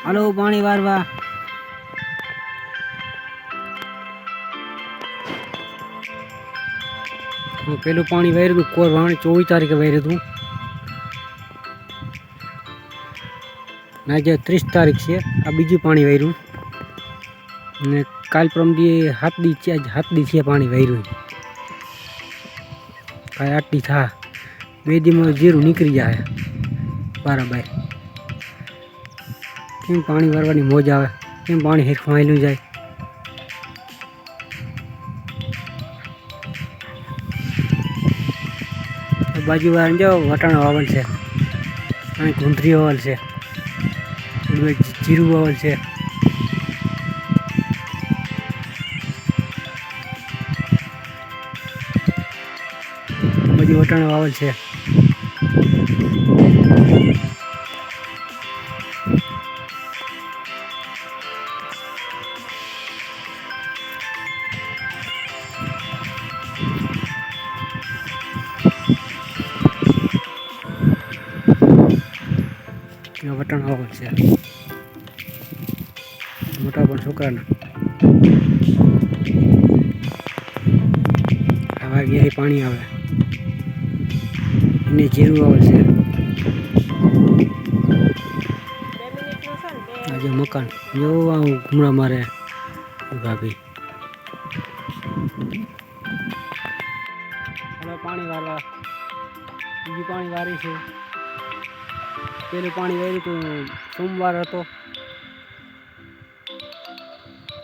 hello પાણી વારવા પેલું પાણી વાર્યું હતું કોર વાણી 24 તારીખે વાર્યું હતું ને આજે 30 તારીખ છે આ બીજું પાણી વાર્યું ને કાલ પરમદી 7 દી છે આજ 7 દી છે પાણી વાર્યું કાંઈ 8 દી થા 2 દીમાં જીરું નીકળી જાય બરાબર કેમ પાણી વારવાની મોજ આવે કેમ પાણી હેરખું હાલ્યું જાય બાજુ વાળા જો વટાણા વાવલ છે અને ગુંદરી વાવલ છે જીરું વાવલ છે બાજુ વટાણા વાવલ છે વટાણા વાવલ છે મોટા પણ છોકરાના આવા ગયા પાણી આવે એને જીરું વાવલ છે આજે મકાન જો આવું ઘૂમરા મારે ભાભી હવે પાણી વારવા બીજું પાણી વારી છે પેલું પાણી વાર્યું તો સોમવાર હતો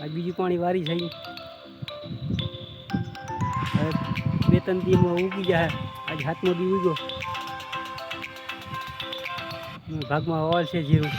આજ બીજું પાણી વારી છે હવે 2-3 દીમાં ઉગી જાય આજ 7મો દી ઉગ્યો ભાગમાં વાવલ છે જીરું